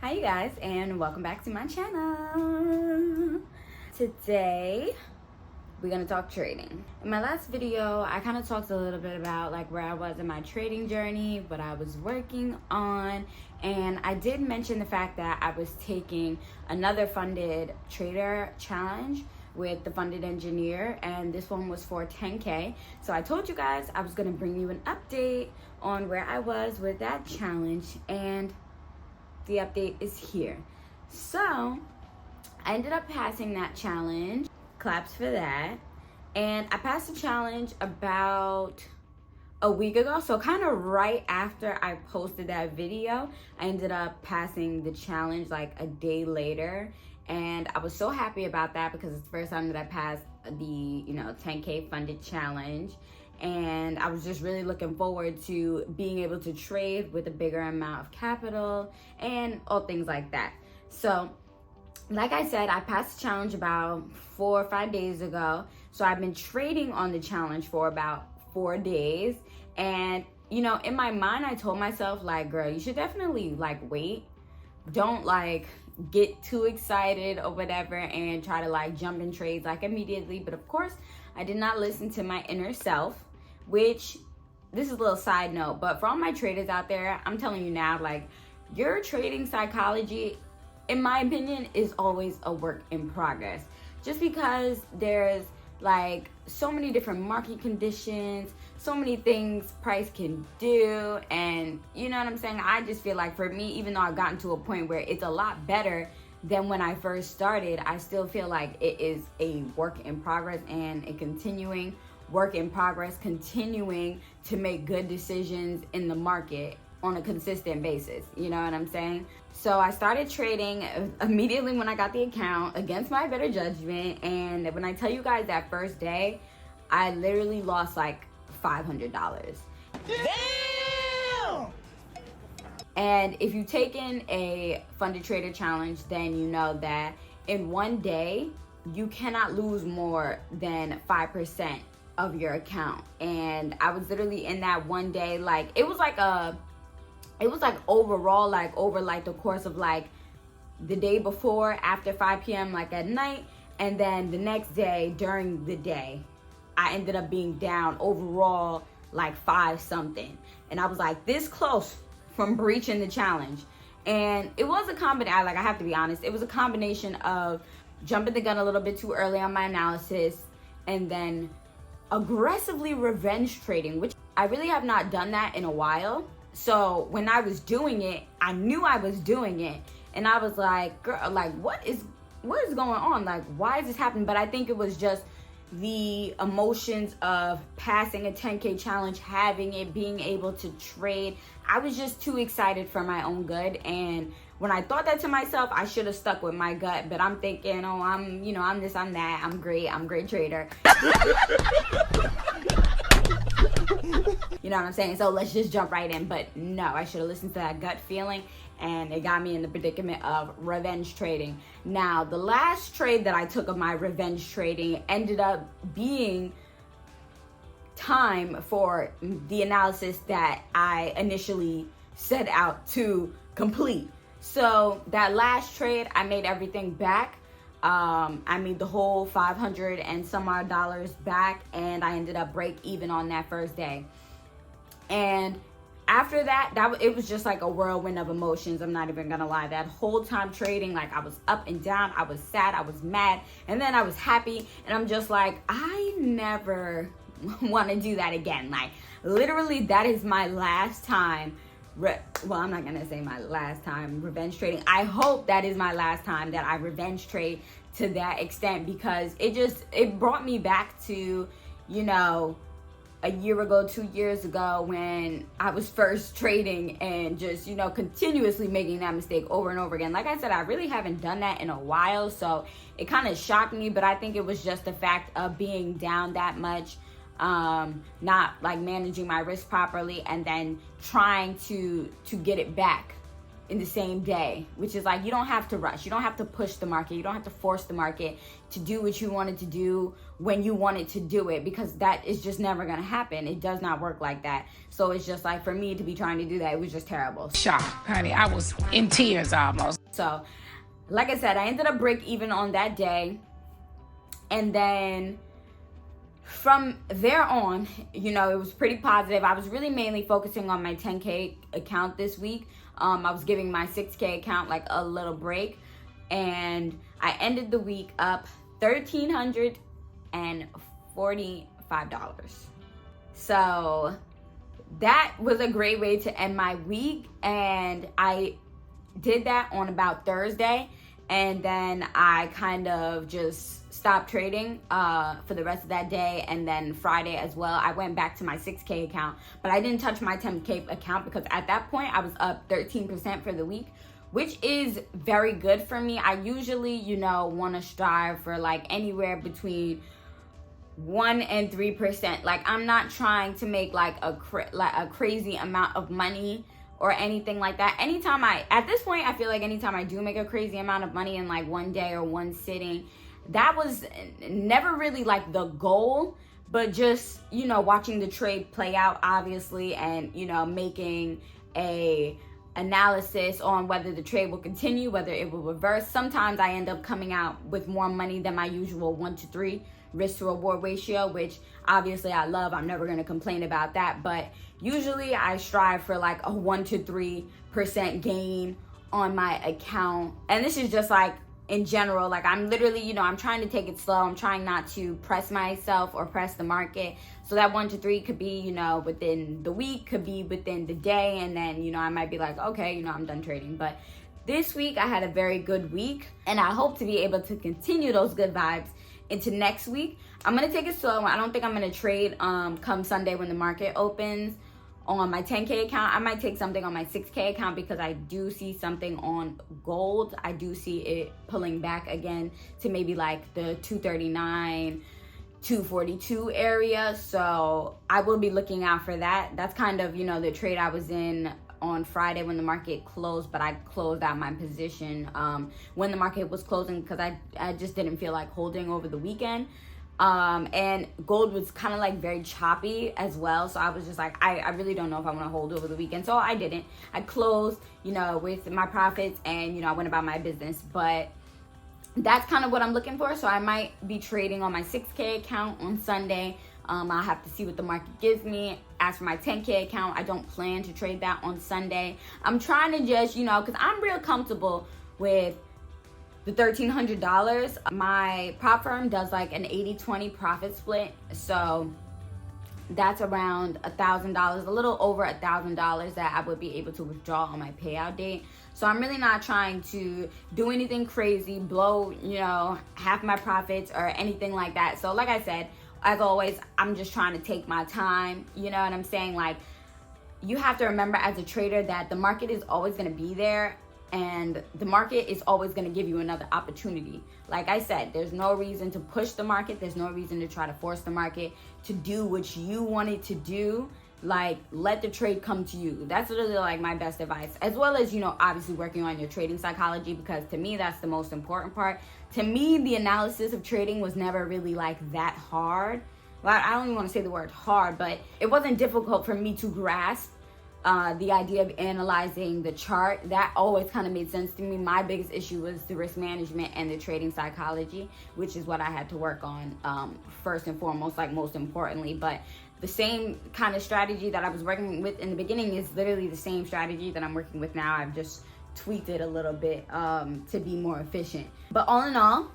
Hi you guys, and welcome back to my channel. Today we're gonna talk trading. In my last video I kind of talked a little bit about like where I was in my trading journey, what I was working on, and I did mention the fact that I was taking another funded trader challenge with the Funded Engineer, and this one was for 10K. So I told you guys I was gonna bring you an update on where I was with that challenge, and the update is here. So I ended up passing that challenge. Claps for that. And I passed the challenge about a week ago, so kind of right after I posted that video, I ended up passing the challenge like a day later, and I was so happy about that because it's the first time that I passed the 10K funded challenge. And I was just really looking forward to being able to trade with a bigger amount of capital and all things like that. So like I said, I passed the challenge about 4 or 5 days ago. So I've been trading on the challenge for about 4 days. And in my mind, I told myself like, girl, you should definitely like wait. Don't like get too excited or whatever and try to like jump in trades like immediately. But of course, I did not listen to my inner self, which, this is a little side note, but for all my traders out there, I'm telling you now, like, your trading psychology, in my opinion, is always a work in progress. Just because there's like so many different market conditions, so many things price can do, and you know what I'm saying? I just feel like for me, even though I've gotten to a point where it's a lot better than when I first started, I still feel like it is a work in progress and a continuing work in progress, continuing to make good decisions in the market on a consistent basis. You know what I'm saying? So I started trading immediately when I got the account against my better judgment. And when I tell you guys that first day, I literally lost like $500. Damn! And if you've taken a funded trader challenge, then you know that in one day, you cannot lose more than 5% of your account. And I was literally in that one day, like it was like overall, like over like the course of like the day before after 5 p.m. like at night, and then the next day during the day, I ended up being down overall like 5 something. And I was like this close from breaching the challenge. And it was a combination, like I have to be honest, it was a combination of jumping the gun a little bit too early on my analysis, and then aggressively revenge trading, which I really have not done that in a while. So when I was doing it, I knew I was doing it, and I was like, girl, like what is going on? Like, why is this happening? But I think it was just the emotions of passing a 10K challenge, having it, being able to trade. I was just too excited for my own good. And when I thought that to myself, I should have stuck with my gut. But I'm thinking, oh, I'm this, I'm that, I'm a great trader. You know what I'm saying? So let's just jump right in. But no, I should have listened to that gut feeling, and it got me in the predicament of revenge trading. Now, the last trade that I took of my revenge trading ended up being time for the analysis that I initially set out to complete. So that last trade, I made everything back. I made the whole 500 and some odd dollars back, and I ended up break even on that first day. And after that, it was just like a whirlwind of emotions. I'm not even gonna lie. That whole time trading, like I was up and down, I was sad, I was mad, and then I was happy, and I'm just like, I never want to do that again. Like literally, that is my last time. Well, I'm not gonna say my last time revenge trading. I hope that is my last time that I revenge trade to that extent, because it brought me back to, a year ago, 2 years ago, when I was first trading and just, continuously making that mistake over and over again. Like I said, I really haven't done that in a while, so it kind of shocked me, but I think it was just the fact of being down that much, not like managing my risk properly, and then trying to get it back in the same day, which is like, you don't have to rush, you don't have to push the market, you don't have to force the market to do what you wanted to do when you wanted to do it, because that is just never gonna happen. It does not work like that. So it's just like, for me to be trying to do that, it was just terrible. Shocked, honey. I was in tears almost. So like I said, I ended up break even on that day. And then from there on, you know, it was pretty positive. I was really mainly focusing on my 10K account this week. I was giving my 6K account like a little break, and I ended the week up $1,345. So that was a great way to end my week, and I did that on about Thursday, and then I kind of just stopped trading for the rest of that day. And then Friday as well, I went back to my 6K account, but I didn't touch my 10K account because at that point I was up 13% for the week, which is very good for me. I usually, you know, want to strive for like anywhere between 1 and 3%. Like, I'm not trying to make like a crazy amount of money or anything like that. At this point, I feel like anytime I do make a crazy amount of money in like one day or one sitting, that was never really like the goal, but just, you know, watching the trade play out, obviously, and, you know, making a analysis on whether the trade will continue, whether it will reverse. Sometimes I end up coming out with more money than my usual 1 to 3 risk to reward ratio, which obviously I love. I'm never going to complain about that, but usually I strive for like a 1 to 3% gain on my account. And this is just like in general, like I'm literally, you know, I'm trying to take it slow. I'm trying not to press myself or press the market. So that 1 to 3 could be, you know, within the week, could be within the day. And then, you know, I might be like, okay, you know, I'm done trading. But this week I had a very good week, and I hope to be able to continue those good vibes into next week. I'm going to take it slow. I don't think I'm going to trade come Sunday when the market opens on my 10K account. I might take something on my 6K account because I do see something on gold. I do see it pulling back again to maybe like the 239, 242 area. So I will be looking out for that. That's kind of, you know, the trade I was in on Friday when the market closed, but I closed out my position when the market was closing because I just didn't feel like holding over the weekend. And gold was kind of like very choppy as well. So I was just like, I really don't know if I want to hold over the weekend. So I didn't. I closed, you know, with my profits, and, you know, I went about my business. But that's kind of what I'm looking for. So I might be trading on my 6K account on Sunday. I'll have to see what the market gives me. As for my 10K account, I don't plan to trade that on Sunday. I'm trying to just, you know, because I'm real comfortable with the $1,300. My prop firm does like an 80-20 profit split. So that's around $1,000, a little over $1,000 that I would be able to withdraw on my payout date. So I'm really not trying to do anything crazy, blow, you know, half my profits or anything like that. So like I said, as always, I'm just trying to take my time. You know what I'm saying? Like, you have to remember as a trader that the market is always going to be there, and the market is always going to give you another opportunity. Like I said, there's no reason to push the market. There's no reason to try to force the market to do what you want it to do. Like, let the trade come to you. That's literally like my best advice, as well as, you know, obviously working on your trading psychology, because to me, that's the most important part. To me, the analysis of trading was never really like that hard. Well, I don't even want to say the word hard, but it wasn't difficult for me to grasp the idea of analyzing the chart. That always kind of made sense to me. My biggest issue was the risk management and the trading psychology, which is what I had to work on first and foremost, like most importantly. But the same kind of strategy that I was working with in the beginning is literally the same strategy that I'm working with now. I've just tweaked it a little bit to be more efficient. But all in all,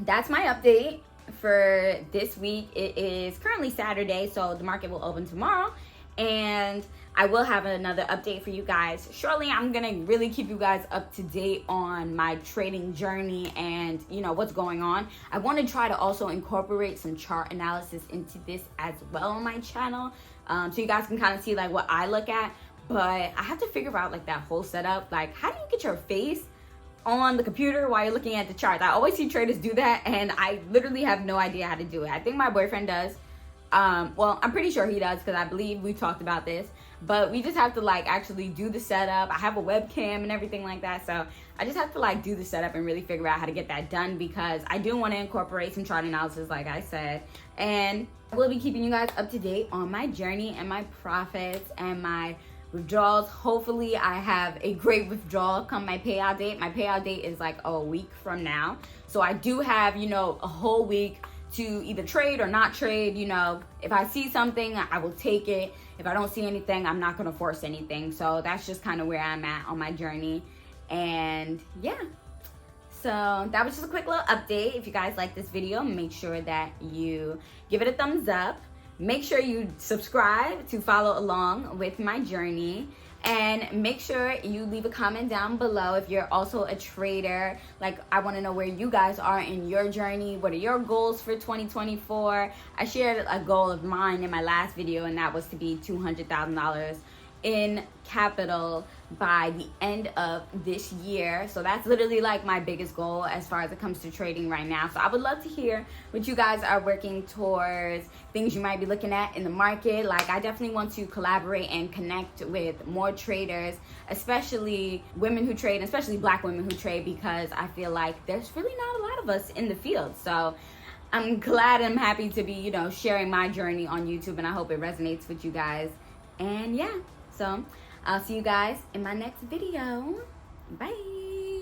that's my update for this week. It is currently Saturday, so the market will open tomorrow, and I will have another update for you guys shortly. I'm gonna really keep you guys up to date on my trading journey and, you know, what's going on. I want to try to also incorporate some chart analysis into this as well on my channel, so you guys can kind of see like what I look at. But I have to figure out like that whole setup. Like, how do you get your face on the computer while you're looking at the charts? I always see traders do that, and I literally have no idea how to do it. I think my boyfriend does. Well, I'm pretty sure he does, because I believe we talked about this. But we just have to like actually do the setup. I have a webcam and everything like that, so I just have to like do the setup and really figure out how to get that done, because I do want to incorporate some chart analysis, like I said. And I will be keeping you guys up to date on my journey and my profits and my withdrawals. Hopefully I have a great withdrawal come my payout date. My payout date is like a week from now. So I do have, you know, a whole week to either trade or not trade. You know, if I see something, I will take it. If I don't see anything, I'm not gonna force anything. So that's just kind of where I'm at on my journey. And yeah, so that was just a quick little update. If you guys like this video, make sure that you give it a thumbs up. Make sure you subscribe to follow along with my journey. And make sure you leave a comment down below if you're also a trader. Like, I want to know where you guys are in your journey. What are your goals for 2024? I shared a goal of mine in my last video, and that was to be $200,000 in capital by the end of this year. So that's literally like my biggest goal as far as it comes to trading right now. So I would love to hear what you guys are working towards, things you might be looking at in the market. Like, I definitely want to collaborate and connect with more traders, especially women who trade, especially Black women who trade, because I feel like there's really not a lot of us in the field. So I'm glad and I'm happy to be, you know, sharing my journey on YouTube, and I hope it resonates with you guys. And yeah, so I'll see you guys in my next video. Bye.